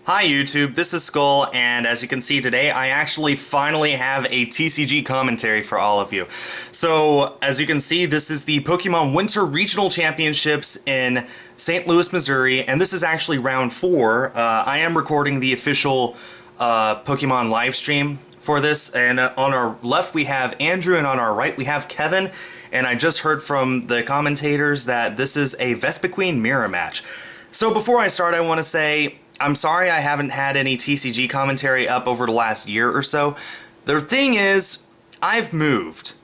Hi YouTube, this is Skull, and as you can see today, I actually finally have a TCG commentary for all of you. So, as you can see, this is the Pokemon Winter Regional Championships in St. Louis, Missouri, and this is actually round 4. I am recording the official Pokemon live stream for this, and on our left we have Andrew, and on our right we have Kevin, and I just heard from the commentators that this is a Vespiquen mirror match. So before I start, I want to say, I'm sorry I haven't had any TCG commentary up over the last year or so. The thing is, I've moved.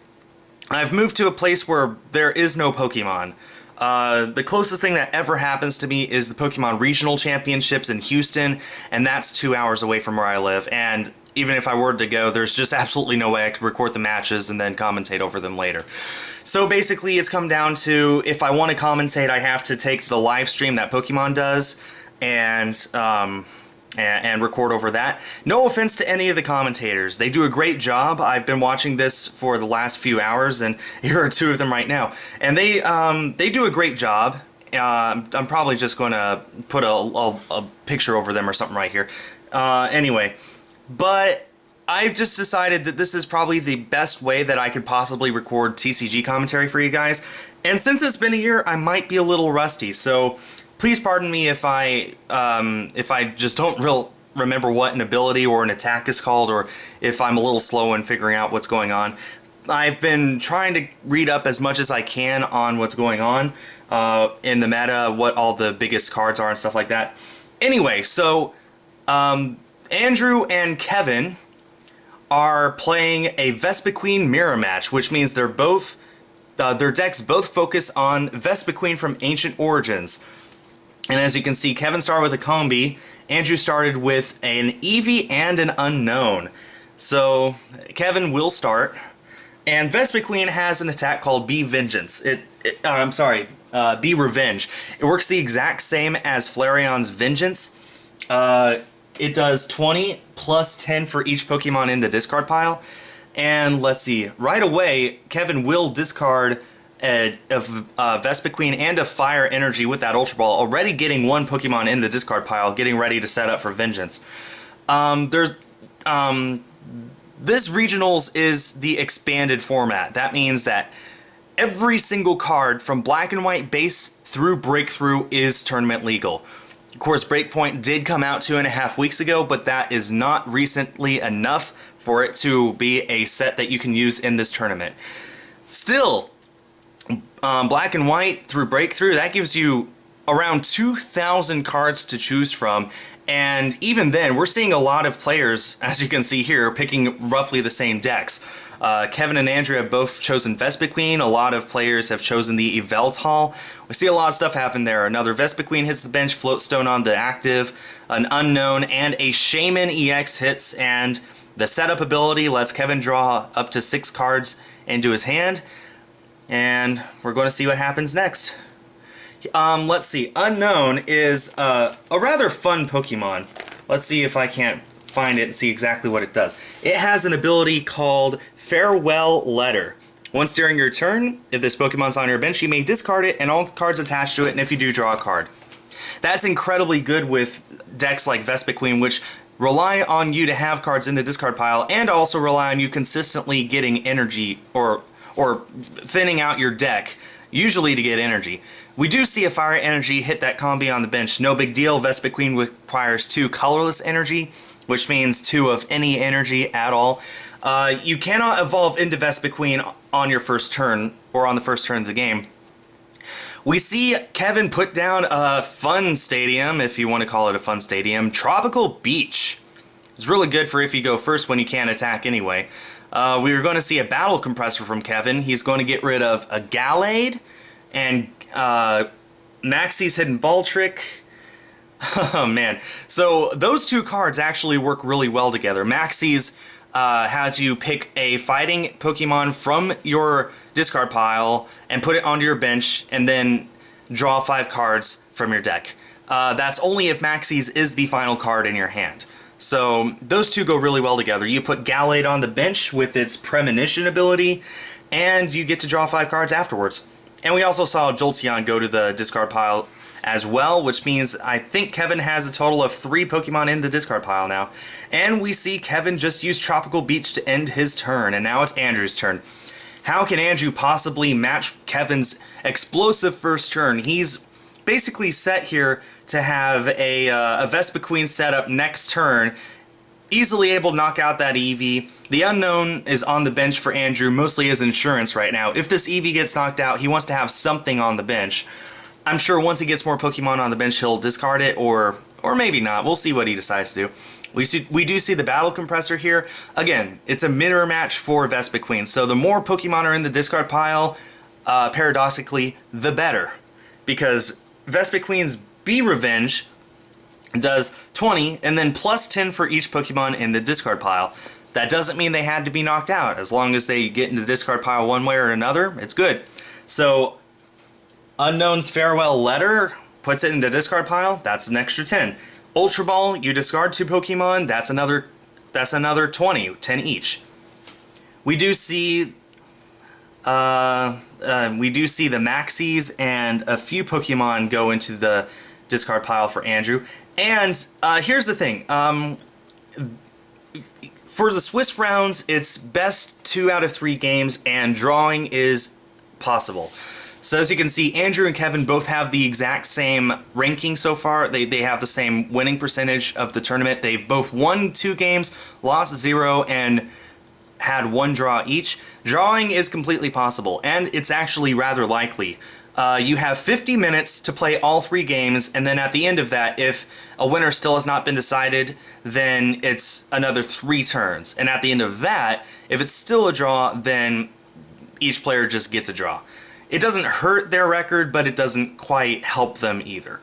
I've moved to a place where there is no Pokemon. The closest thing that ever happens to me is the Pokemon Regional Championships in Houston, and that's 2 hours away from where I live. And even if I were to go, there's just absolutely no way I could record the matches and then commentate over them later. So basically, it's come down to, if I want to commentate, I have to take the live stream that Pokemon does, and record over that. No offense to any of the commentators. They do a great job. I've been watching this for the last few hours, and here are 2 of them right now. And they do a great job. I'm probably just going to put a picture over them or something right here. Anyway, but I've just decided that this is probably the best way that I could possibly record TCG commentary for you guys. And since it's been a year, I might be a little rusty, so please pardon me if I just don't remember what an ability or an attack is called, or if I'm a little slow in figuring out what's going on. I've been trying to read up as much as I can on what's going on in the meta, what all the biggest cards are and stuff like that. Anyway, so Andrew and Kevin are playing a Vespiquen mirror match, which means they're both their decks both focus on Vespiquen from Ancient Origins. And as you can see, Kevin started with a Combi, Andrew started with an Eevee and an Unknown. So, Kevin will start. And Vespiquen has an attack called Be Vengeance. Be Revenge. It works the exact same as Flareon's Vengeance. It does 20 plus 10 for each Pokemon in the discard pile. And let's see, right away, Kevin will discard a Vespiquen and a Fire Energy with that Ultra Ball, already getting 1 Pokemon in the discard pile, getting ready to set up for Vengeance. This Regionals is the expanded format. That means that every single card from Black and White base through Breakthrough is tournament legal. Of course, Breakpoint did come out 2.5 weeks ago, but that is not recently enough for it to be a set that you can use in this tournament. Still, Black and White through Breakthrough, that gives you around 2,000 cards to choose from, and even then, we're seeing a lot of players, as you can see here, picking roughly the same decks. Kevin and Andrew have both chosen Vespiquen. A lot of players have chosen the Yveltal. We see a lot of stuff happen there. Another Vespiquen hits the bench, Floatstone on the active, an Unknown, and a Shaman EX hits, and the setup ability lets Kevin draw up to 6 cards into his hand. And we're going to see what happens next. Let's see. Unknown is a rather fun Pokemon. Let's see if I can't find it and see exactly what it does. It has an ability called Farewell Letter. Once during your turn, if this Pokemon's on your bench, you may discard it and all cards attached to it, and if you do, draw a card. That's incredibly good with decks like Vespiquen, which rely on you to have cards in the discard pile, and also rely on you consistently getting energy or thinning out your deck, usually to get energy. We do see a Fire Energy hit that combi on the bench. No big deal. Vespiquen requires 2 colorless energy, which means 2 of any energy at all. You cannot evolve into Vespiquen on your first turn, or on the first turn of the game. We see Kevin put down a fun stadium, if you want to call it a fun stadium, Tropical Beach. It's really good for if you go first when you can't attack anyway. We are going to see a Battle Compressor from Kevin. He's going to get rid of a Gallade and Maxie's Hidden Ball Trick. Oh man. So those 2 cards actually work really well together. Maxie's has you pick a fighting Pokemon from your discard pile and put it onto your bench, and then draw 5 cards from your deck. That's only if Maxie's is the final card in your hand. So those 2 go really well together. You put Gallade on the bench with its Premonition ability, and you get to draw 5 cards afterwards. And we also saw Jolteon go to the discard pile as well, which means I think Kevin has a total of 3 Pokemon in the discard pile now. And we see Kevin just use Tropical Beach to end his turn, and now it's Andrew's turn. How can Andrew possibly match Kevin's explosive first turn? He's basically set here to have a Vespiquen set up next turn, easily able to knock out that Eevee. The Unknown is on the bench for Andrew, mostly as insurance right now. If this Eevee gets knocked out, he wants to have something on the bench. I'm sure once he gets more Pokemon on the bench, he'll discard it, or maybe not. We'll see what he decides to do. We do see the Battle Compressor here. Again, it's a mirror match for Vespiquen, so the more Pokemon are in the discard pile, paradoxically, the better. Because Vespiquen's Bee Revenge does 20, and then plus 10 for each Pokemon in the discard pile. That doesn't mean they had to be knocked out. As long as they get into the discard pile one way or another, it's good. So, Unknown's Farewell Letter puts it in the discard pile, that's an extra 10. Ultra Ball, you discard 2 Pokemon, that's another 20, 10 each. We do see the Maxis and a few Pokemon go into the discard pile for Andrew. And here's the thing, for the Swiss rounds, it's best 2 out of 3 games, and drawing is possible. So as you can see, Andrew and Kevin both have the exact same ranking so far. They have the same winning percentage of the tournament. They've both won 2 games, lost 0, and had 1 draw each. Drawing is completely possible, and it's actually rather likely. You have 50 minutes to play all 3 games, and then at the end of that, if a winner still has not been decided, then it's another 3 turns. And at the end of that, if it's still a draw, then each player just gets a draw. It doesn't hurt their record, but it doesn't quite help them either.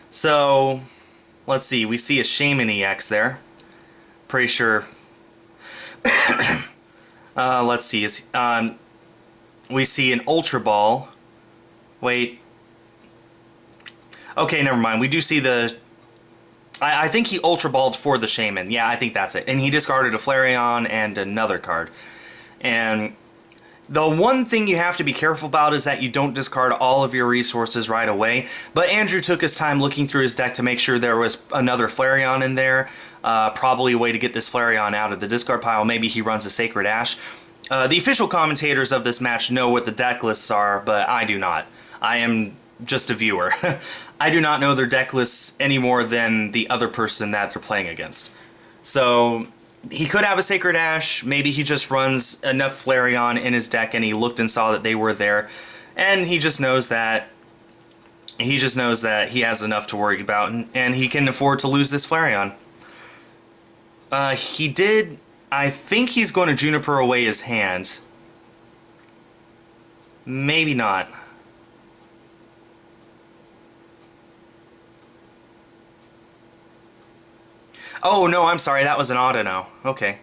So, let's see, we see a Shaman EX there. Pretty sure. Let's see, we see an Ultra Ball. Wait. Okay, never mind. We do see the... I think he Ultra Balled for the Shaman. Yeah, I think that's it. And he discarded a Flareon and another card. And the one thing you have to be careful about is that you don't discard all of your resources right away. But Andrew took his time looking through his deck to make sure there was another Flareon in there. Probably a way to get this Flareon out of the discard pile. Maybe he runs a Sacred Ash. The official commentators of this match know what the deck lists are, but I do not. I am just a viewer. I do not know their deck lists any more than the other person that they're playing against. So he could have a Sacred Ash, maybe he just runs enough Flareon in his deck and he looked and saw that they were there, and he just knows that he has enough to worry about, and he can afford to lose this Flareon. He did... I think he's going to Juniper away his hand. Maybe not. Oh, no, I'm sorry. That was an Audino. Okay.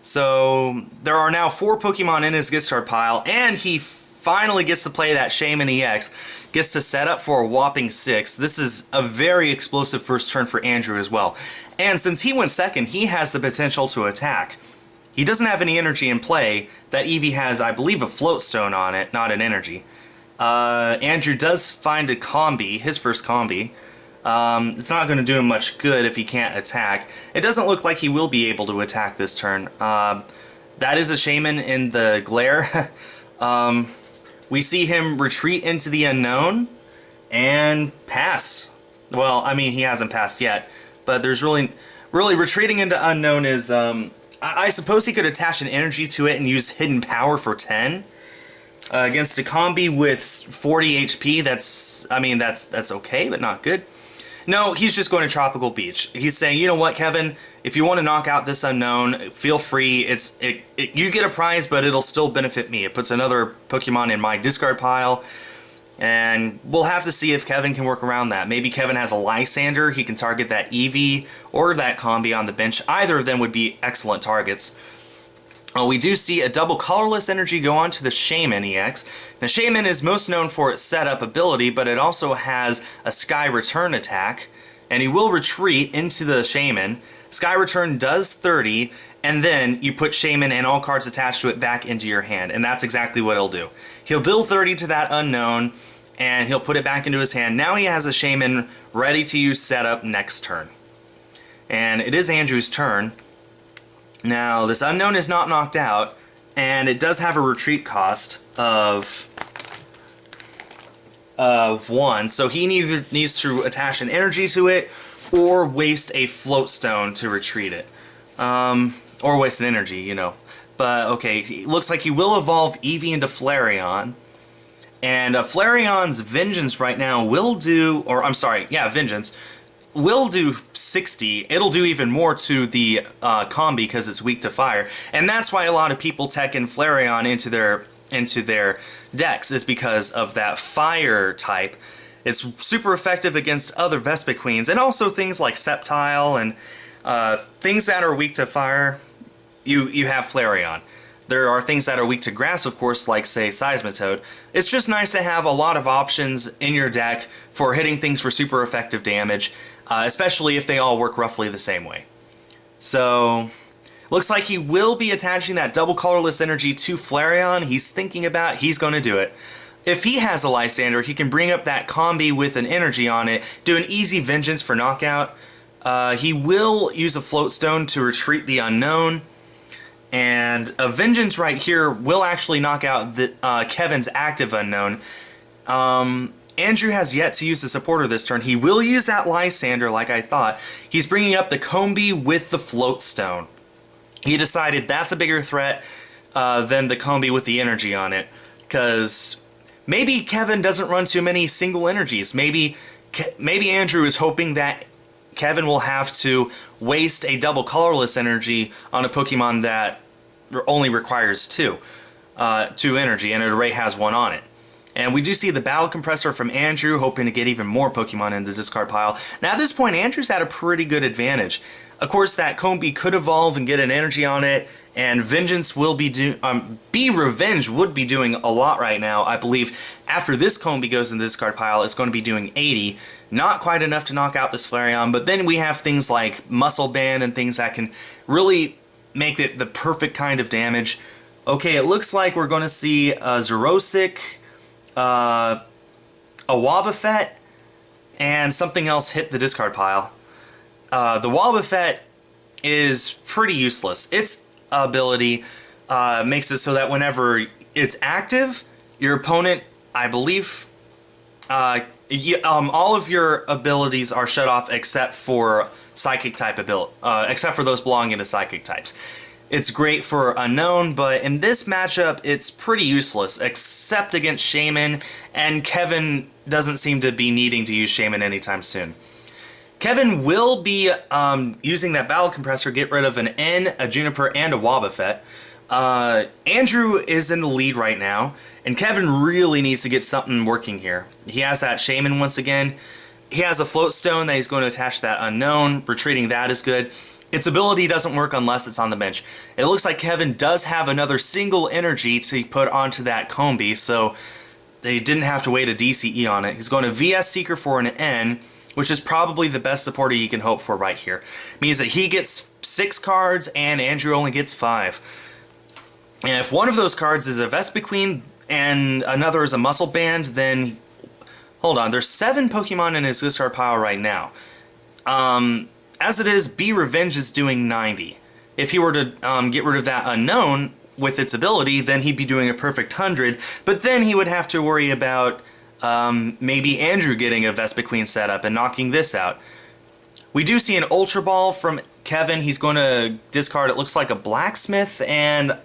So, there are now 4 Pokemon in his discard pile, and he finally gets to play that Shaman EX. Gets to set up for a whopping 6. This is a very explosive first turn for Andrew as well. And since he went second, he has the potential to attack. He doesn't have any energy in play. That Eevee has, I believe, a Float Stone on it, not an energy. Andrew does find a Combi, his first Combi. It's not going to do him much good if he can't attack. It doesn't look like he will be able to attack this turn. That is a Shaman in the Glare. We see him retreat into the Unknown and pass. Well, I mean, he hasn't passed yet, but there's really retreating into Unknown is, I suppose he could attach an energy to it and use Hidden Power for 10. Against a Combi with 40 HP, that's okay, but not good. No, he's just going to Tropical Beach. He's saying, you know what, Kevin, if you want to knock out this Unknown, feel free. You get a prize, but it'll still benefit me. It puts another Pokemon in my discard pile, and we'll have to see if Kevin can work around that. Maybe Kevin has a Lysander. He can target that Eevee or that Combi on the bench. Either of them would be excellent targets. We do see a double colorless energy go on to the Shaman EX. Now, Shaman is most known for its setup ability, but it also has a Sky Return attack, and he will retreat into the Shaman. Sky Return does 30, and then you put Shaman and all cards attached to it back into your hand, and that's exactly what he'll do. He'll deal 30 to that unknown, and he'll put it back into his hand. Now he has a Shaman ready to use setup next turn. And it is Andrew's turn. Now, this unknown is not knocked out, and it does have a retreat cost of 1, so he needs to attach an energy to it, or waste a float stone to retreat it. Or waste an energy, you know. But, okay, it looks like he will evolve Eevee into Flareon. And Flareon's Vengeance right now will do, or I'm sorry, yeah, Vengeance, will do 60. It'll do even more to the combi because it's weak to fire. And that's why a lot of people tech in Flareon into their decks, is because of that fire type. It's super effective against other Vespiquens, and also things like Sceptile and things that are weak to fire. You have Flareon. There are things that are weak to grass, of course, like, say, Seismitoad. It's just nice to have a lot of options in your deck for hitting things for super effective damage, especially if they all work roughly the same way. So, looks like he will be attaching that double colorless energy to Flareon. He's thinking about it. He's going to do it. If he has a Lysander, he can bring up that combi with an energy on it, do an easy Vengeance for knockout. He will use a Float Stone to retreat the unknown. And a Vengeance right here will actually knock out Kevin's active unknown. Andrew has yet to use the supporter this turn. He will use that Lysander like I thought. He's bringing up the Combi with the Float Stone. He decided that's a bigger threat than the Combi with the energy on it. Because maybe Kevin doesn't run too many single energies. Maybe Andrew is hoping that Kevin will have to waste a double colorless energy on a Pokemon that only requires 2 energy, and it already has 1 on it. And we do see the Battle Compressor from Andrew, hoping to get even more Pokemon in the discard pile. Now at this point, Andrew's had a pretty good advantage. Of course, that Combi could evolve and get an energy on it, and Vengeance will be Revenge would be doing a lot right now. I believe after this Combi goes in the discard pile, it's going to be doing 80. Not quite enough to knock out this Flareon, but then we have things like Muscle Band and things that can really make it the perfect kind of damage. Okay, it looks like we're going to see a Xerosic, a Wobbuffet, and something else hit the discard pile. The Wobbuffet is pretty useless. Its ability makes it so that whenever it's active, your opponent, I believe, all of your abilities are shut off except for Psychic type except for those belonging to Psychic types. It's great for Unknown, but in this matchup, it's pretty useless, except against Shaman, and Kevin doesn't seem to be needing to use Shaman anytime soon. Kevin will be using that Battle Compressor, get rid of an N, a Juniper, and a Wobbuffet. Andrew is in the lead right now, and Kevin really needs to get something working here. He has that Shaman once again. He has a Float Stone that he's going to attach to that Unknown. Retreating that is good. Its ability doesn't work unless it's on the bench. It looks like Kevin does have another single energy to put onto that Combi, so they didn't have to wait a DCE on it. He's going to VS Seeker for an N, which is probably the best supporter you can hope for right here. Means that he gets 6 cards and Andrew only gets 5. And if one of those cards is a Vespiquen and another is a Muscle Band, then hold on, there's 7 Pokemon in his discard pile right now. As it is, Be Revenge is doing 90. If he were to get rid of that Unknown with its ability, then he'd be doing a perfect 100, but then he would have to worry about maybe Andrew getting a Vespiquen setup and knocking this out. We do see an Ultra Ball from Kevin. He's going to discard, it looks like a Blacksmith, and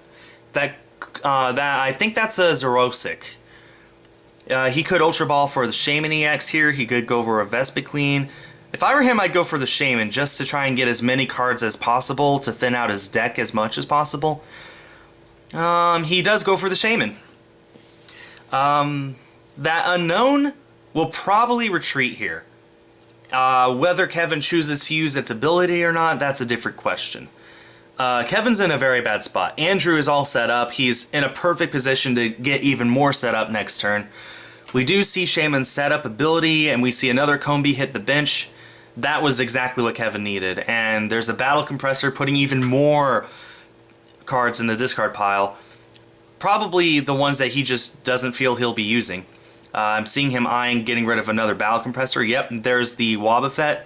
that I think that's a Xerosic. He could Ultra Ball for the Shaman EX here. He could go for a Vespiquen. If I were him, I'd go for the Shaman just to try and get as many cards as possible to thin out his deck as much as possible. He does go for the Shaman. That Unknown will probably retreat here. Whether Kevin chooses to use its ability or not, that's a different question. Kevin's in a very bad spot. Andrew is all set up. He's in a perfect position to get even more set up next turn. We do see Shaman's setup ability, and we see another Combi hit the bench. That was exactly what Kevin needed. And there's a battle compressor putting even more cards in the discard pile. Probably the ones that he just doesn't feel he'll be using. I'm seeing him eyeing getting rid of another battle compressor. Yep, there's the Wobbuffet.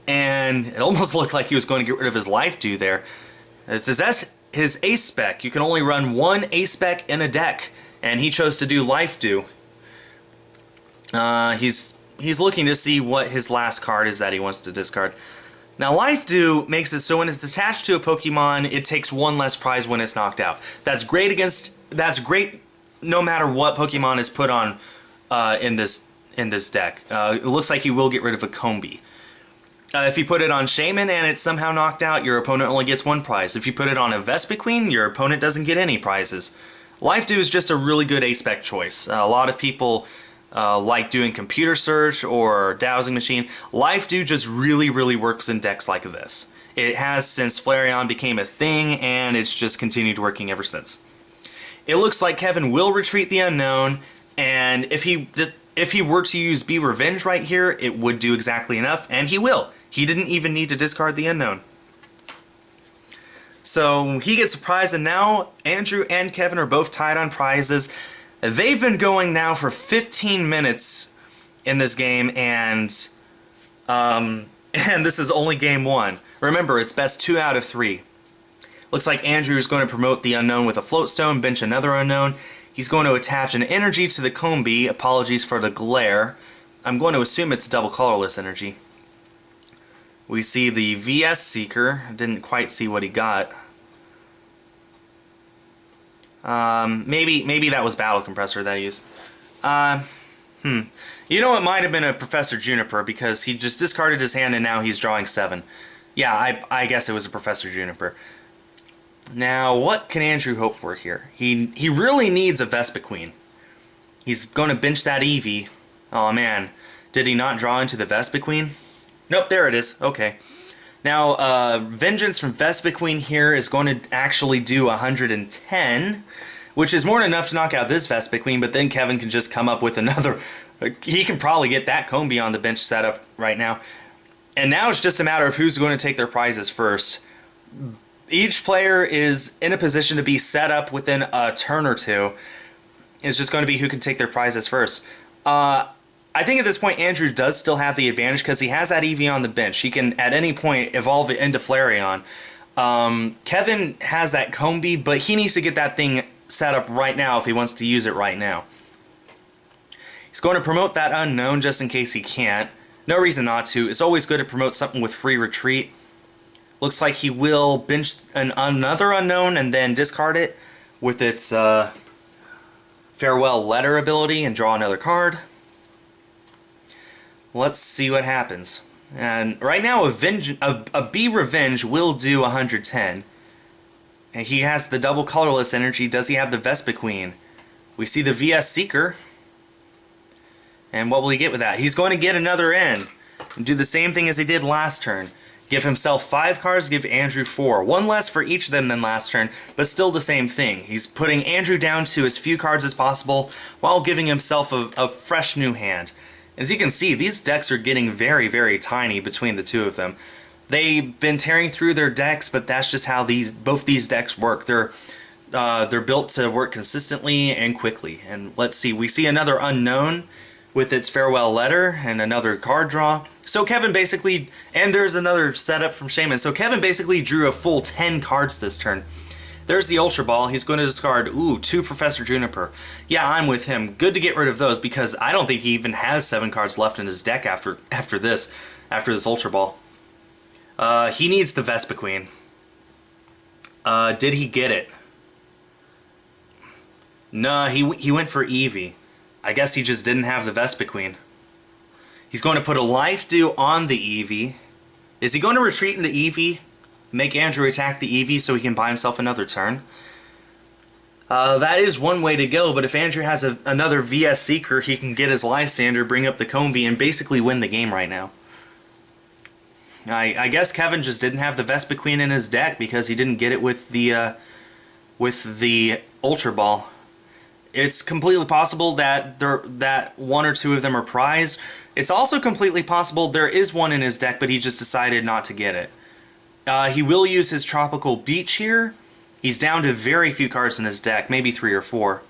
And it almost looked like he was going to get rid of his Life Dew there. It says his ace spec. You can only run one ace spec in a deck. And he chose to do Life Dew. He's looking to see what his last card is that he wants to discard. Now, Life Dew makes it so when it's attached to a Pokemon, it takes one less prize when it's knocked out. That's great no matter what Pokemon is put on in this deck. It looks like he will get rid of a Combee. If you put it on Shaman and it's somehow knocked out, your opponent only gets one prize. If you put it on a Vespiquen, your opponent doesn't get any prizes. Life Dew is just a really good A-spec choice. A lot of people like doing Computer Search or Dowsing Machine. Life Dew just really, really works in decks like this. It has since Flareon became a thing, and it's just continued working ever since. It looks like Kevin will retreat the Unknown, and if he were to use Be Revenge right here, it would do exactly enough, and he will. He didn't even need to discard the Unknown. So he gets a prize, and now Andrew and Kevin are both tied on prizes. They've been going now for 15 minutes in this game, and this is only game 1. Remember, it's best 2 out of 3. Looks like Andrew is going to promote the Unknown with a Float Stone, bench another Unknown. He's going to attach an energy to the Combee. Apologies for the glare. I'm going to assume it's double colorless energy. We see the VS Seeker. I didn't quite see what he got. Maybe that was Battle Compressor that he used. You know, it might have been a Professor Juniper because he just discarded his hand and now he's drawing 7. Yeah, I guess it was a Professor Juniper. Now, what can Andrew hope for here? He really needs a Vespiquen. He's going to bench that Eevee. Oh man, did he not draw into the Vespiquen? Nope, there it is. Okay. Now, Vengeance from Vespiquen here is going to actually do 110, which is more than enough to knock out this Vespiquen, but then Kevin can just come up with another. He can probably get that Combee on the bench setup right now. And now it's just a matter of who's going to take their prizes first. Each player is in a position to be set up within a turn or two. It's just going to be who can take their prizes first. I think at this point Andrew does still have the advantage because he has that Eevee on the bench. He can at any point evolve it into Flareon. Kevin has that Combee, but he needs to get that thing set up right now if he wants to use it right now. He's going to promote that Unknown just in case he can't. No reason not to. It's always good to promote something with free retreat. Looks like he will bench another Unknown and then discard it with its Farewell Letter ability and draw another card. Let's see what happens. And right now a Be Revenge will do 110. And he has the double colorless energy. Does he have the Vespiquen? We see the VS Seeker. And what will he get with that? He's going to get another N. And do the same thing as he did last turn. Give himself 5 cards, give Andrew 4. One less for each of them than last turn, but still the same thing. He's putting Andrew down to as few cards as possible while giving himself a fresh new hand. As you can see, these decks are getting very, very tiny between the two of them. They've been tearing through their decks, but that's just how both these decks work. They're built to work consistently and quickly. And let's see, we see another Unknown with its Farewell Letter and another card draw. So Kevin basically, and there's another setup from Shaman. So Kevin basically drew a full 10 cards this turn. There's the Ultra Ball. He's going to discard, 2 Professor Juniper. Yeah, I'm with him. Good to get rid of those because I don't think he even has 7 cards left in his deck after this Ultra Ball. He needs the Vespiquen. Did he get it? No, he went for Eevee. I guess he just didn't have the Vespiquen. He's going to put a Life Dew on the Eevee. Is he going to retreat into Eevee? Make Andrew attack the Eevee so he can buy himself another turn? That is one way to go, but if Andrew has another VS Seeker, he can get his Lysander, bring up the Combee, and basically win the game right now. I guess Kevin just didn't have the Vespiquen in his deck because he didn't get it with the Ultra Ball. It's completely possible that that one or two of them are prized. It's also completely possible there is one in his deck, but he just decided not to get it. He will use his Tropical Beach here. He's down to very few cards in his deck, maybe 3 or 4.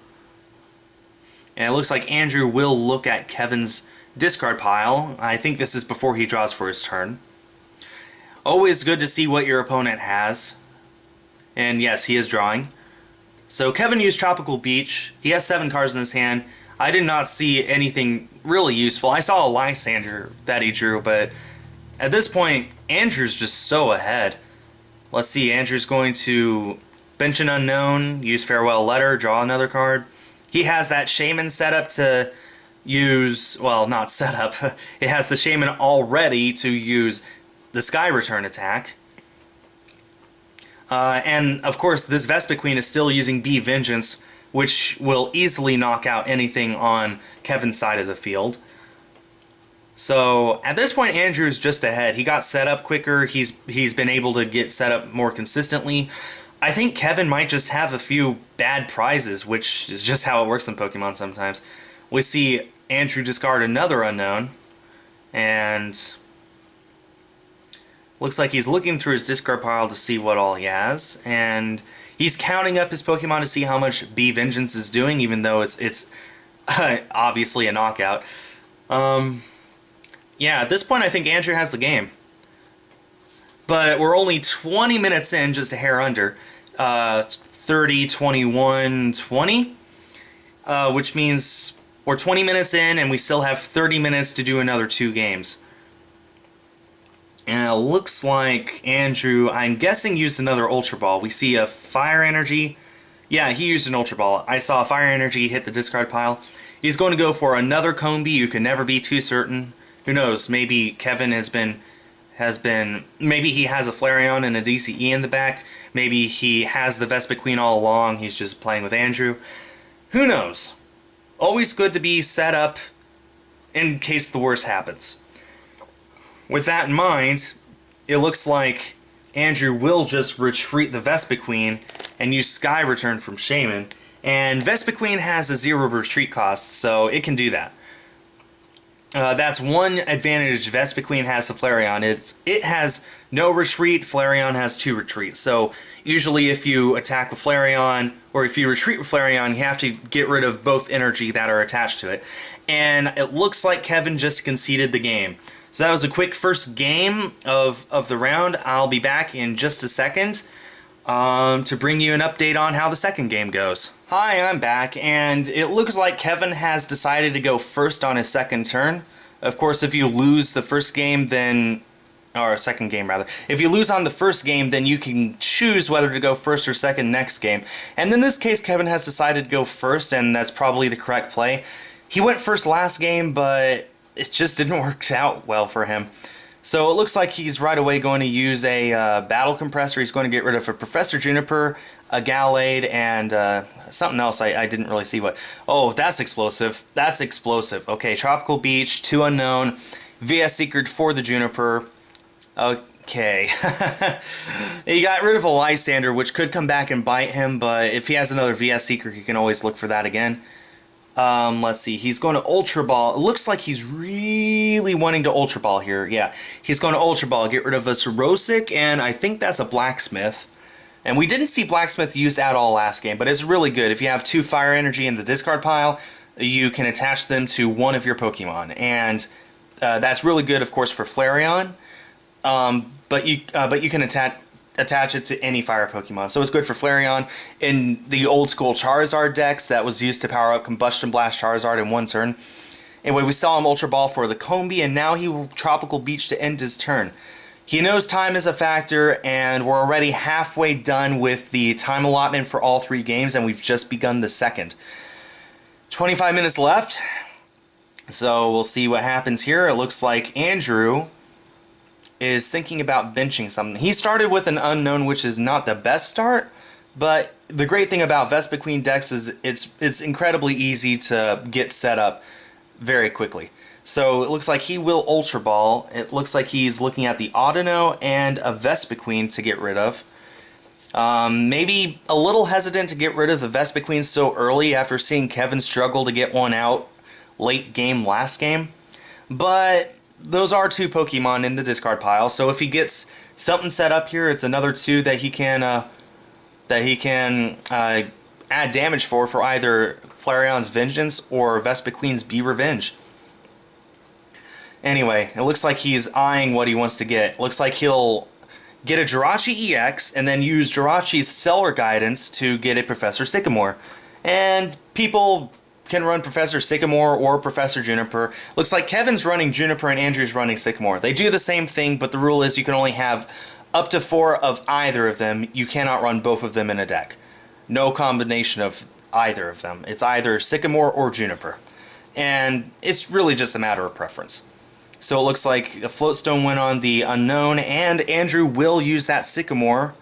And it looks like Andrew will look at Kevin's discard pile. I think this is before he draws for his turn. Always good to see what your opponent has. And yes, he is drawing. So Kevin used Tropical Beach. He has 7 cards in his hand. I did not see anything really useful. I saw a Lysander that he drew, but at this point, Andrew's just so ahead. Let's see, Andrew's going to bench an unknown, use Farewell Letter, draw another card. He has that Shaman set up to use, well, not set up. It has the Shaman already to use the Sky Return attack. And, of course, this Vespiquen is still using Be Vengeance, which will easily knock out anything on Kevin's side of the field. So, at this point, Andrew's just ahead. He got set up quicker. He's been able to get set up more consistently. I think Kevin might just have a few bad prizes, which is just how it works in Pokemon sometimes. We see Andrew discard another unknown, and looks like he's looking through his discard pile to see what all he has, and he's counting up his Pokemon to see how much Be Vengeance is doing, even though it's obviously a knockout. Yeah, at this point I think Andrew has the game. But we're only 20 minutes in, just a hair under. 30, 21, 20. Which means we're 20 minutes in and we still have 30 minutes to do another 2 games. And it looks like Andrew, I'm guessing, used another Ultra Ball. We see a Fire Energy. Yeah, he used an Ultra Ball. I saw a Fire Energy hit the discard pile. He's going to go for another Combi. You can never be too certain. Who knows? Maybe Kevin maybe he has a Flareon and a DCE in the back. Maybe he has the Vespiquen all along. He's just playing with Andrew. Who knows? Always good to be set up in case the worst happens. With that in mind, it looks like Andrew will just retreat the Vespiquen and use Sky Return from Shaman. And Vespiquen has a 0 retreat cost, so it can do that. That's one advantage Vespiquen has to Flareon. It has no retreat, Flareon has 2 retreats. So usually if you attack with Flareon, or if you retreat with Flareon, you have to get rid of both energy that are attached to it. And it looks like Kevin just conceded the game. So that was a quick first game of the round. I'll be back in just a second to bring you an update on how the second game goes. Hi, I'm back, and it looks like Kevin has decided to go first on his second turn. Of course, if you lose the first game, then... or second game, rather. If you lose on the first game, then you can choose whether to go first or second next game. And in this case, Kevin has decided to go first, and that's probably the correct play. He went first last game, but it just didn't work out well for him. So it looks like he's right away going to use a Battle Compressor. He's going to get rid of a Professor Juniper, a Gallade, and something else I didn't really see what. Oh, that's explosive. That's explosive. Okay, Tropical Beach, 2 unknown, VS Secret for the Juniper. Okay. He got rid of a Lysander, which could come back and bite him, but if he has another VS Secret, he can always look for that again. Let's see, he's going to Ultra Ball. It looks like he's really wanting to Ultra Ball here. Yeah, he's going to Ultra Ball, get rid of a Sorosic, and I think that's a Blacksmith. And we didn't see Blacksmith used at all last game, but it's really good. If you have 2 Fire Energy in the discard pile, you can attach them to one of your Pokemon. And that's really good, of course, for Flareon. But you can attach it to any fire Pokemon. So it's good for Flareon. In the old school Charizard decks, that was used to power up Combustion Blast Charizard in 1 turn. Anyway, we saw him Ultra Ball for the Combi, and now he will Tropical Beach to end his turn. He knows time is a factor, and we're already halfway done with the time allotment for all 3 games, and we've just begun the second. 25 minutes left, so we'll see what happens here. It looks like Andrew is thinking about benching something. He started with an unknown, which is not the best start, but the great thing about Vespiquen decks is it's incredibly easy to get set up very quickly. So it looks like he will Ultra Ball. It looks like he's looking at the Audino and a Vespiquen to get rid of. Maybe a little hesitant to get rid of the Vespiquen so early after seeing Kevin struggle to get one out late game last game. But those are 2 Pokemon in the discard pile, so if he gets something set up here, it's another 2 that he can add damage for either Flareon's Vengeance or Vespiquen's Be Revenge. Anyway, it looks like he's eyeing what he wants to get. Looks like he'll get a Jirachi EX and then use Jirachi's Stellar Guidance to get a Professor Sycamore. And people can run Professor Sycamore or Professor Juniper. Looks like Kevin's running Juniper and Andrew's running Sycamore. They do the same thing, but the rule is you can only have up to 4 of either of them. You cannot run both of them in a deck. No combination of either of them. It's either Sycamore or Juniper. And it's really just a matter of preference. So it looks like a Floatstone went on the Unknown, and Andrew will use that Sycamore.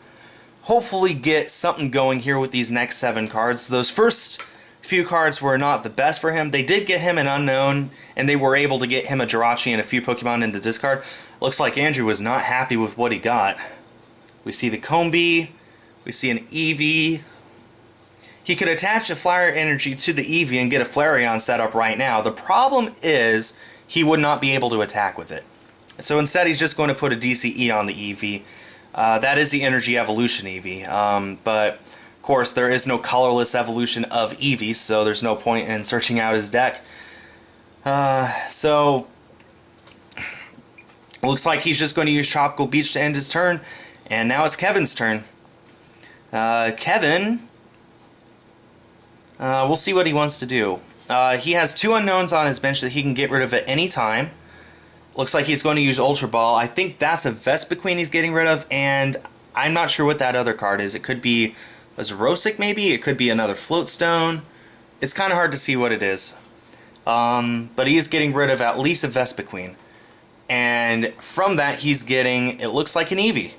Hopefully get something going here with these next 7 cards. Those first few cards were not the best for him. They did get him an Unknown, and they were able to get him a Jirachi and a few Pokemon in the discard. Looks like Andrew was not happy with what he got. We see the Combee. We see an Eevee. He could attach a Flyer Energy to the Eevee and get a Flareon set up right now. The problem is he would not be able to attack with it. So instead he's just going to put a DCE on the Eevee. That is the Energy Evolution Eevee. But of course there is no colorless evolution of Eevee, so there's no point in searching out his deck. So it looks like he's just going to use Tropical Beach to end his turn. And now it's Kevin's turn. Kevin, we'll see what he wants to do. He has 2 unknowns on his bench that he can get rid of at any time. Looks like he's going to use Ultra Ball. I think that's a Vespiquen he's getting rid of, and I'm not sure what that other card is. It could be a Xerosic maybe, it could be another Floatstone. It's kind of hard to see what it is. But he is getting rid of at least a Vespiquen. And from that he's getting, it looks like an Eevee.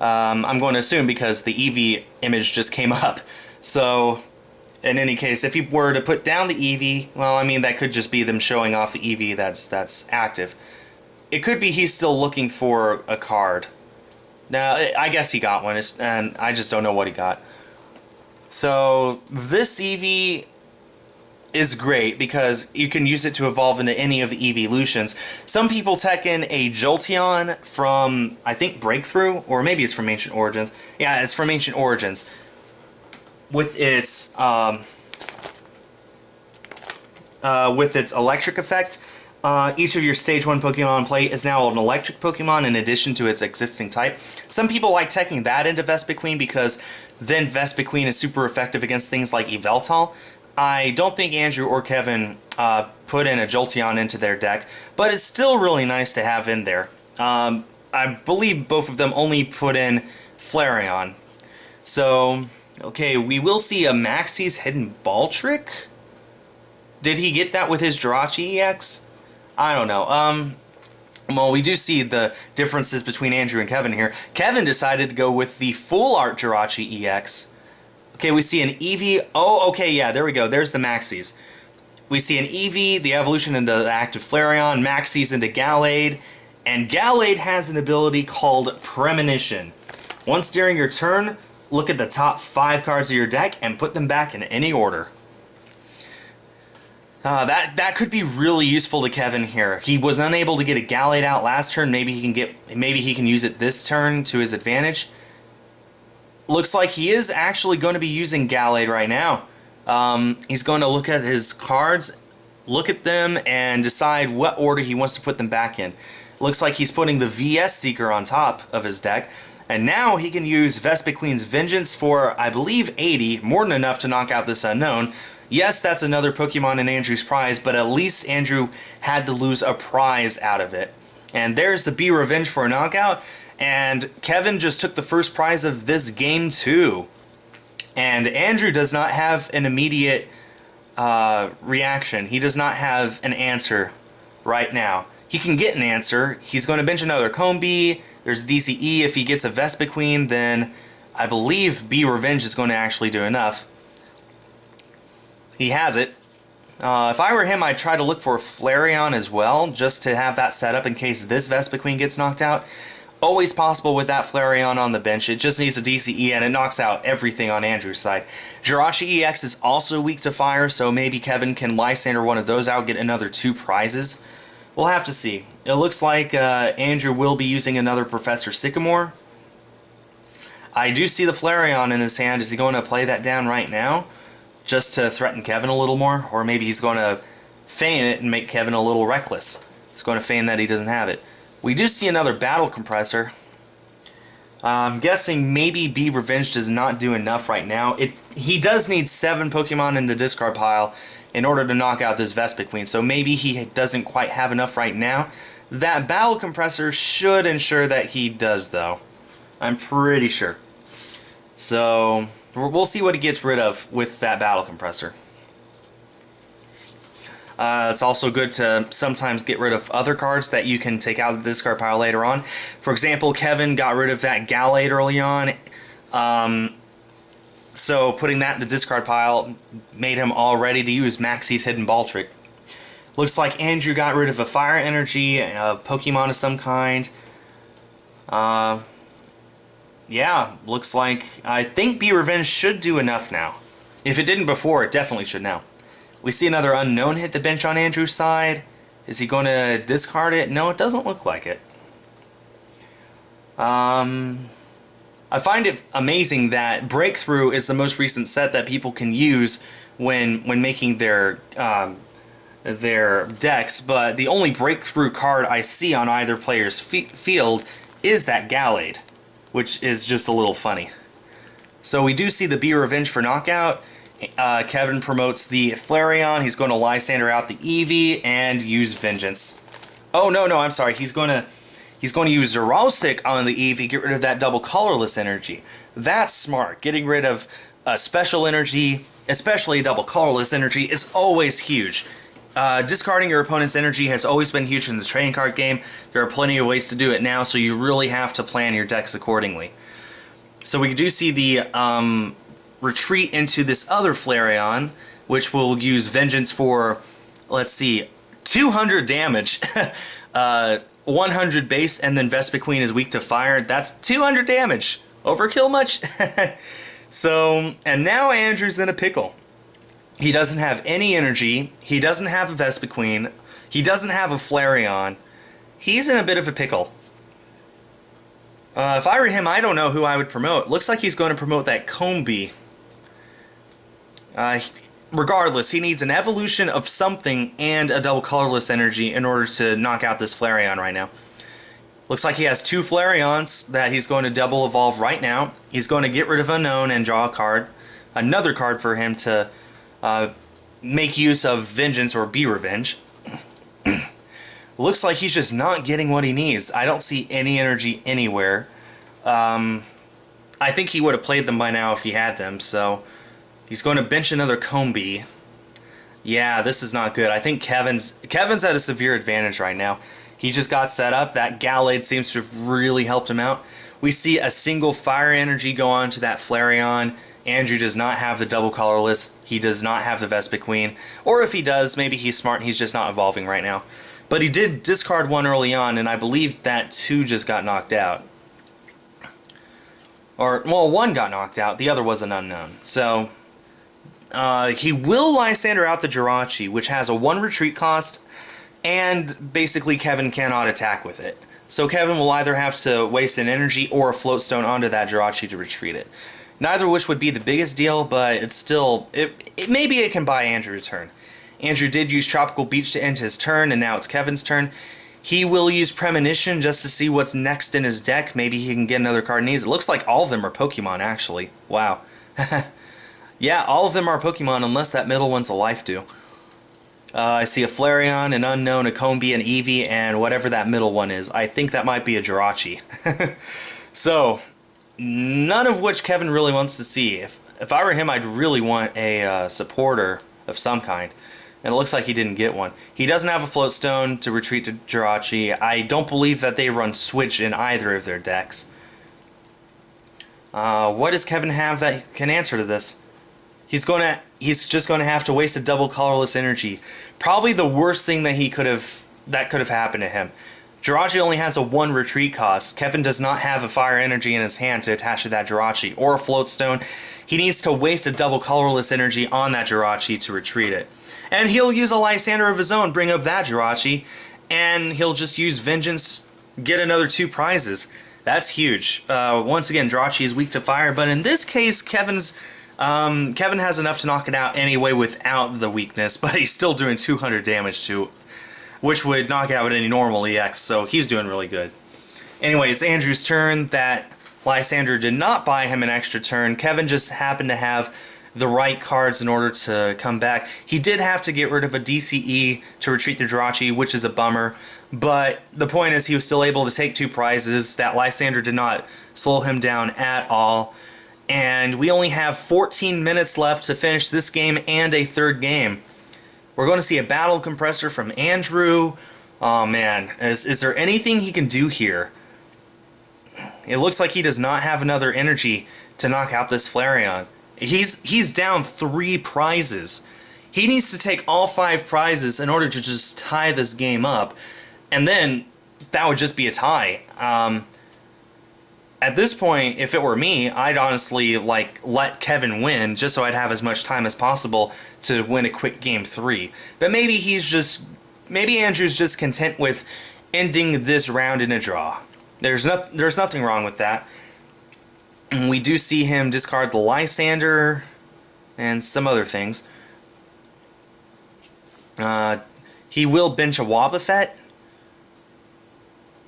I'm going to assume because the Eevee image just came up. So in any case, if he were to put down the Eevee, well, I mean, that could just be them showing off the Eevee that's active. It could be he's still looking for a card. Now, I guess he got one, and I just don't know what he got. So this Eevee is great because you can use it to evolve into any of the Eeveelutions. Some people tech in a Jolteon from, I think, Breakthrough, or maybe it's from Ancient Origins. Yeah, it's from Ancient Origins. With its electric effect, each of your Stage 1 Pokemon play is now an electric Pokemon in addition to its existing type. Some people like teching that into Vespiquen because then Vespiquen is super effective against things like Yveltal. I don't think Andrew or Kevin put in a Jolteon into their deck, but it's still really nice to have in there. I believe both of them only put in Flareon. So, okay, we will see a Maxie's Hidden Ball Trick. Did he get that with his Jirachi EX? I don't know. Well, we do see the differences between Andrew and Kevin here. Kevin decided to go with the Full Art Jirachi EX. Okay, we see an Eevee. Oh, okay, yeah, there we go. There's the Maxies. We see an Eevee, the evolution into the active Flareon, Maxies into Gallade, and Gallade has an ability called Premonition. Once during your turn, look at the top 5 cards of your deck and put them back in any order. That could be really useful to Kevin here. He was unable to get a Gallade out last turn. Maybe he can use it this turn to his advantage. Looks like he is actually going to be using Gallade right now. He's going to look at his cards, look at them, and decide what order he wants to put them back in. Looks like he's putting the VS Seeker on top of his deck. And now he can use Vespiquen's Vengeance for, I believe, 80, more than enough to knock out this Unknown. Yes, that's another Pokemon in Andrew's prize, but at least Andrew had to lose a prize out of it. And there's the Be Revenge for a knockout. And Kevin just took the first prize of this game too. And Andrew does not have an immediate reaction. He does not have an answer right now. He can get an answer. He's going to bench another Combee. There's DCE. If he gets a Vespiquen, then I believe Be Revenge is going to actually do enough. He has it. If I were him, I'd try to look for a Flareon as well, just to have that set up in case this Vespiquen gets knocked out. always possible with that Flareon on the bench. It just needs a DCE and it knocks out everything on Andrew's side. Jirachi EX is also weak to fire, so maybe Kevin can Lysander one of those out, get another 2 prizes. We'll have to see. It looks like Andrew will be using another Professor Sycamore. I do see the Flareon in his hand. Is he going to play that down right now just to threaten Kevin a little more? Or maybe he's going to feign it and make Kevin a little reckless. He's going to feign that he doesn't have it. We do see another Battle Compressor. I'm guessing maybe Be Revenge does not do enough right now. He does need 7 Pokemon in the discard pile in order to knock out this Vespiquen, so maybe he doesn't quite have enough right now. That Battle Compressor should ensure that he does, though. I'm pretty sure. So, we'll see what he gets rid of with that Battle Compressor. It's also good to sometimes get rid of other cards that you can take out of the discard pile later on. For example, Kevin got rid of that Gallade early on. So putting that in the discard pile made him all ready to use Maxie's Hidden Ball Trick. Looks like Andrew got rid of a Fire Energy, a Pokemon of some kind. Yeah, looks like I think Be Revenge should do enough now. If it didn't before, it definitely should now. We see another Unknown hit the bench on Andrew's side. Is he going to discard it? No, it doesn't look like it. I find it amazing that Breakthrough is the most recent set that people can use when making their decks, but the only Breakthrough card I see on either player's field is that Gallade, which is just a little funny. So we do see the Be Revenge for knockout. Kevin promotes the Flareon. He's going to Lysander out the Eevee and use Vengeance. Oh, no, I'm sorry. He's going to use Zeralsic on the Eevee, get rid of that double colorless energy. That's smart. Getting rid of a special energy, especially a double colorless energy, is always huge. Discarding your opponent's energy has always been huge in the trading card game. There are plenty of ways to do it now, so you really have to plan your decks accordingly. So we do see the retreat into this other Flareon, which will use Vengeance for, let's see, 200 damage, 100 base, and then Vespiquen is weak to fire. That's 200 damage. Overkill much? So, and now Andrew's in a pickle. He doesn't have any energy. He doesn't have a Vespiquen. He doesn't have a Flareon. He's in a bit of a pickle. If I were him, I don't know who I would promote. Looks like he's going to promote that Combee. Regardless, he needs an evolution of something and a double colorless energy in order to knock out this Flareon right now. Looks like he has 2 Flareons that he's going to double evolve right now. He's going to get rid of Unknown and draw a card. Another card for him to make use of Vengeance or Be Revenge. Looks like he's just not getting what he needs. I don't see any energy anywhere. I think he would have played them by now if he had them, so he's going to bench another Combee. Yeah, this is not good. I think Kevin's at a severe advantage right now. He just got set up. That Gallade seems to have really helped him out. We see a single Fire Energy go on to that Flareon. Andrew does not have the double colorless. He does not have the Vespiquen. Or if he does, maybe he's smart and he's just not evolving right now. But he did discard 1 early on, and I believe that 2 just got knocked out. Or, well, 1 got knocked out. The other was an Unknown. So, he will Lysander out the Jirachi, which has a 1 retreat cost, and basically Kevin cannot attack with it. So Kevin will either have to waste an energy or a Floatstone onto that Jirachi to retreat it. Neither of which would be the biggest deal, but it's still... maybe it can buy Andrew a turn. Andrew did use Tropical Beach to end his turn, and now it's Kevin's turn. He will use Premonition just to see what's next in his deck. Maybe he can get another card he needs. It looks like all of them are Pokemon, actually. Wow. Yeah, all of them are Pokemon, unless that middle one's a Life Dew. I see a Flareon, an Unknown, a Combee, an Eevee, and whatever that middle one is. I think that might be a Jirachi. So, none of which Kevin really wants to see. If I were him, I'd really want a supporter of some kind. And it looks like he didn't get one. He doesn't have a Floatstone to retreat to Jirachi. I don't believe that they run Switch in either of their decks. What does Kevin have that can answer to this? He's just going to have to waste a double colorless energy. Probably the worst thing that could have happened to him. Jirachi only has a 1 retreat cost. Kevin does not have a fire energy in his hand to attach to that Jirachi, or a float stone. He needs to waste a double colorless energy on that Jirachi to retreat it. And he'll use a Lysander of his own, bring up that Jirachi, and he'll just use Vengeance, get another 2 prizes. That's huge. Once again, Jirachi is weak to fire, but in this case, Kevin has enough to knock it out anyway without the weakness, but he's still doing 200 damage to it, which would knock out any normal EX, so he's doing really good. Anyway, it's Andrew's turn. That Lysander did not buy him an extra turn. Kevin just happened to have the right cards in order to come back. He did have to get rid of a DCE to retreat the Jirachi, which is a bummer, but the point is he was still able to take 2 prizes. That Lysander did not slow him down at all, and we only have 14 minutes left to finish this game and a 3rd game. We're going to see a battle compressor from Andrew. Oh man, is there anything he can do here? It looks like he does not have another energy to knock out this Flareon. He's down 3 prizes. He needs to take all 5 prizes in order to just tie this game up, and then that would just be a tie. At this point, if it were me, I'd honestly let Kevin win just so I'd have as much time as possible to win a quick game 3. But maybe Andrew's just content with ending this round in a draw. There's nothing wrong with that. And we do see him discard the Lysander and some other things. He will bench a Wobbuffet.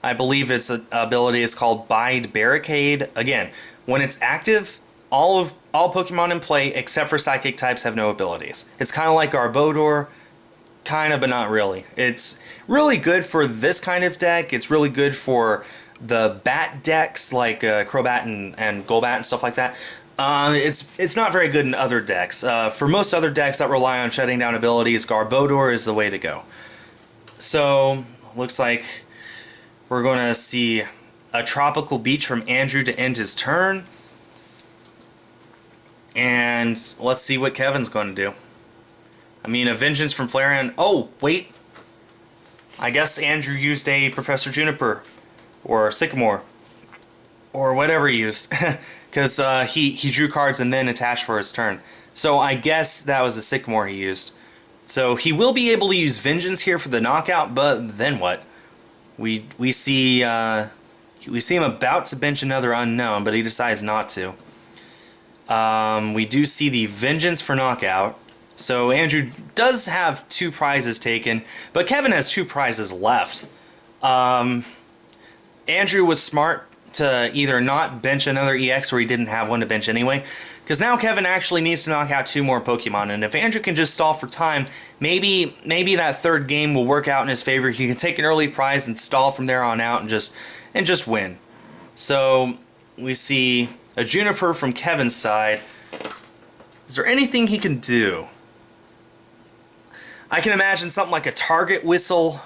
I believe its ability is called Bide Barricade. Again, when it's active, all Pokemon in play except for Psychic types have no abilities. It's kind of like Garbodor, kind of, but not really. It's really good for this kind of deck. It's really good for the bat decks like Crobat and Golbat and stuff like that. It's not very good in other decks. For most other decks that rely on shutting down abilities, Garbodor is the way to go. So, looks like we're going to see a Tropical Beach from Andrew to end his turn. And let's see what Kevin's going to do. I mean, a Vengeance from Flareon. Oh, wait. I guess Andrew used a Professor Juniper or Sycamore or whatever he used. Because he drew cards and then attached for his turn. So I guess that was a Sycamore he used. So he will be able to use Vengeance here for the knockout, but then what? We see him about to bench another Unknown, but he decides not to. We do see the Vengeance for knockout. So Andrew does have 2 prizes taken, but Kevin has 2 prizes left. Andrew was smart to either not bench another EX or he didn't have one to bench anyway, because now Kevin actually needs to knock out 2 more Pokemon, and if Andrew can just stall for time, maybe that 3rd game will work out in his favor. He can take an early prize and stall from there on out and just win. So we see a Juniper from Kevin's side. Is there anything he can do? I can imagine something like a Target Whistle,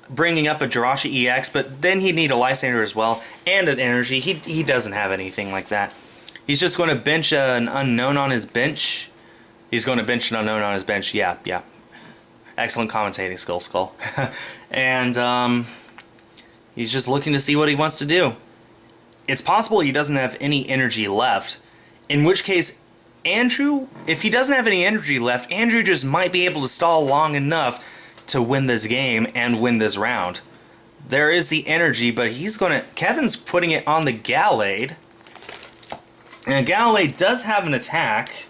bringing up a Jirachi EX, but then he'd need a Lysander as well, and an energy. He doesn't have anything like that. He's just going to bench an Unknown on his bench. He's going to bench an Unknown on his bench. Yeah. Excellent commentating skill, Skull. And he's just looking to see what he wants to do. It's possible he doesn't have any energy left, in which case Andrew, if he doesn't have any energy left, Andrew just might be able to stall long enough to win this game and win this round. There is the energy, but Kevin's putting it on the Gallade. And Gallade does have an attack.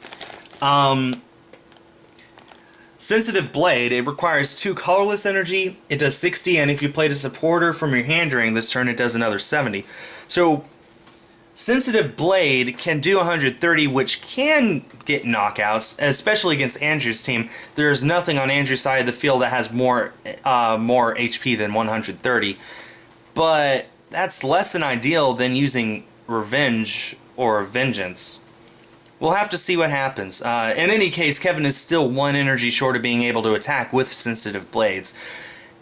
Sensitive Blade, it requires 2 colorless energy, it does 60, and if you played a supporter from your hand during this turn, it does another 70. So, Sensitive Blade can do 130, which can get knockouts, especially against Andrew's team. There's nothing on Andrew's side of the field that has more HP than 130. But that's less than ideal than using Revenge or Vengeance. We'll have to see what happens. In any case, Kevin is still 1 energy short of being able to attack with Sensitive Blades.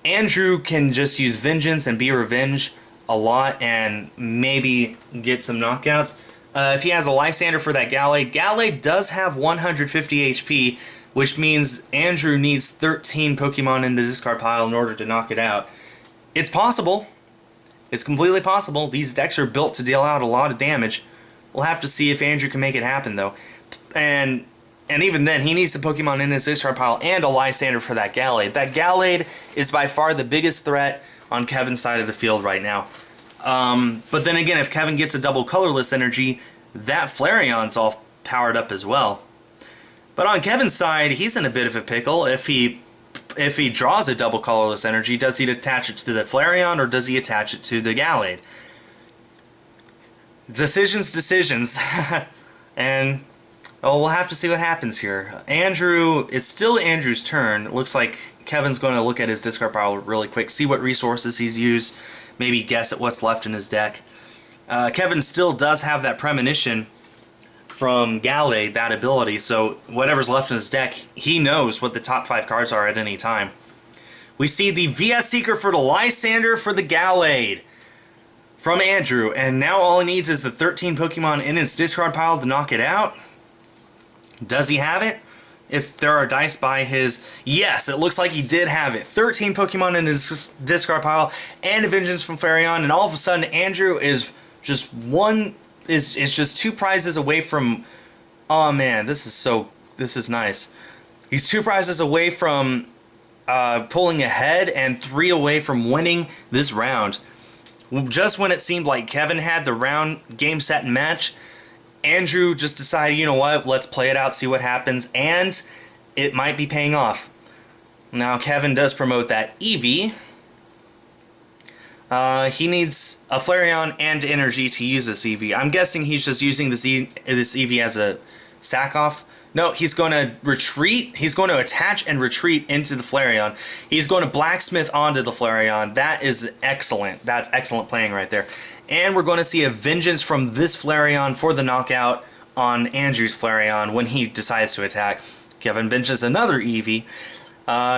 Andrew can just use Vengeance and be Revenge a lot and maybe get some knockouts. If he has a Lysander for that Gallade, Gallade does have 150 HP, which means Andrew needs 13 Pokemon in the discard pile in order to knock it out. It's possible. It's completely possible. These decks are built to deal out a lot of damage. We'll have to see if Andrew can make it happen, though. And even then, he needs the Pokemon in his discard pile and a Lysander for that Gallade. That Gallade is by far the biggest threat on Kevin's side of the field right now. But then again, if Kevin gets a double colorless energy, that Flareon's all powered up as well. But on Kevin's side, he's in a bit of a pickle. If he draws a double colorless energy, does he attach it to the Flareon or does he attach it to the Gallade? Decisions. And we'll have to see what happens here. Andrew, it's still Andrew's turn. It looks like Kevin's going to look at his discard pile really quick, see what resources he's used, maybe guess at what's left in his deck. Kevin still does have that premonition from Gallade, that ability, so whatever's left in his deck, he knows what the top 5 cards are at any time. We see the VS Seeker for the Lysander for the Gallade from Andrew, and now all he needs is the 13 Pokemon in his discard pile to knock it out. Does he have it? If there are dice by his... Yes, it looks like he did have it. 13 Pokemon in his discard pile and a Vengeance from Flareon, and all of a sudden Andrew is just just 2 prizes away from... Oh man, this is nice. He's 2 prizes away from pulling ahead and 3 away from winning this round. Just when it seemed like Kevin had the round game, set, and match, Andrew just decided, you know what, let's play it out, see what happens, and it might be paying off. Now, Kevin does promote that Eevee. He needs a Flareon and energy to use this Eevee. I'm guessing he's just using this Eevee as a sack-off. No, he's going to retreat. He's going to attach and retreat into the Flareon. He's going to blacksmith onto the Flareon. That is excellent. That's excellent playing right there. And we're going to see a Vengeance from this Flareon for the knockout on Andrew's Flareon when he decides to attack. Kevin benches another Eevee.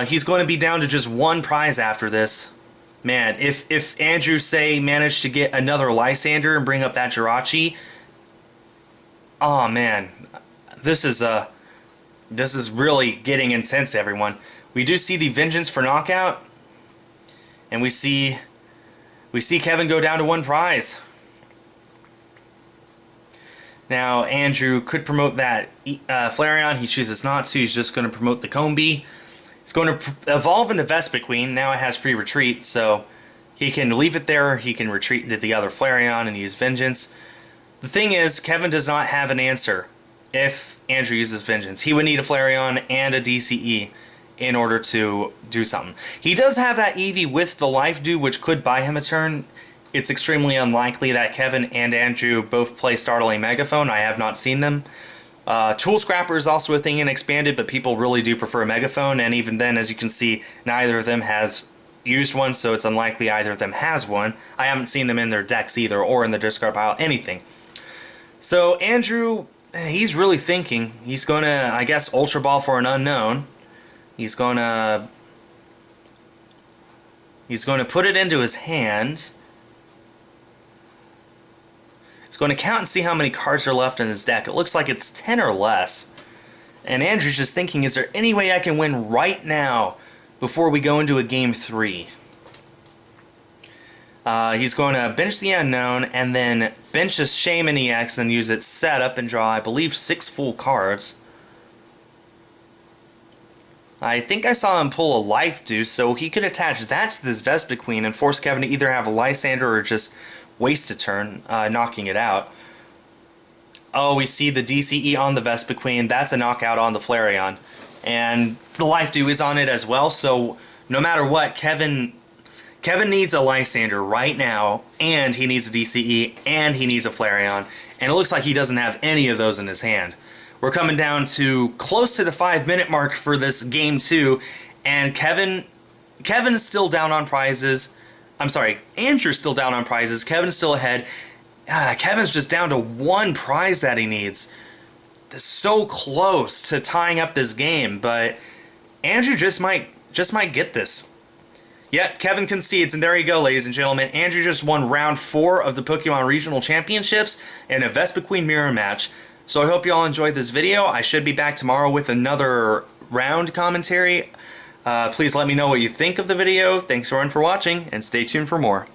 He's going to be down to just 1 prize after this. Man, if Andrew, say, managed to get another Lysander and bring up that Jirachi, oh man, this is really getting intense, everyone. We do see the Vengeance for knockout, and we see Kevin go down to 1 prize. Now, Andrew could promote that Flareon. He chooses not to. He's just going to promote the Combee. It's going to evolve into Vespiquen. Now it has free retreat, so he can leave it there. He can retreat into the other Flareon and use Vengeance. The thing is, Kevin does not have an answer if Andrew uses Vengeance. He would need a Flareon and a DCE in order to do something. He does have that Eevee with the Life Dew, which could buy him a turn. It's extremely unlikely that Kevin and Andrew both play Startling Megaphone. I have not seen them. Tool Scrapper is also a thing in Expanded, but people really do prefer a Megaphone, and even then, as you can see, neither of them has used one, so it's unlikely either of them has one. I haven't seen them in their decks either, or in the discard pile, anything. So Andrew, he's really thinking. He's going to, I guess, Ultra Ball for an unknown. He's going to put it into his hand. He's going to count and see how many cards are left in his deck. It looks like it's 10 or less. And Andrew's just thinking, is there any way I can win right now before we go into a game 3? He's going to bench the unknown and then bench a Shaman EX, then use it set up and draw, I believe, 6 full cards. I think I saw him pull a Life Dew, so he could attach that to this Vespiquen and force Kevin to either have a Lysander or just waste a turn, knocking it out. Oh, we see the DCE on the Vespiquen. That's a knockout on the Flareon. And the Life Dew is on it as well, so no matter what, Kevin needs a Lysander right now, and he needs a DCE, and he needs a Flareon. And it looks like he doesn't have any of those in his hand. We're coming down to close to the 5-minute mark for this game 2, and Kevin's still down on prizes. I'm sorry, Andrew's still down on prizes. Kevin's still ahead. Kevin's just down to 1 prize that he needs. That's so close to tying up this game, but Andrew just might get this. Yep, Kevin concedes, and there you go, ladies and gentlemen. Andrew just won round 4 of the Pokemon Regional Championships in a Vespiquen mirror match. So I hope you all enjoyed this video. I should be back tomorrow with another round commentary. Please let me know what you think of the video. Thanks everyone for watching, and stay tuned for more.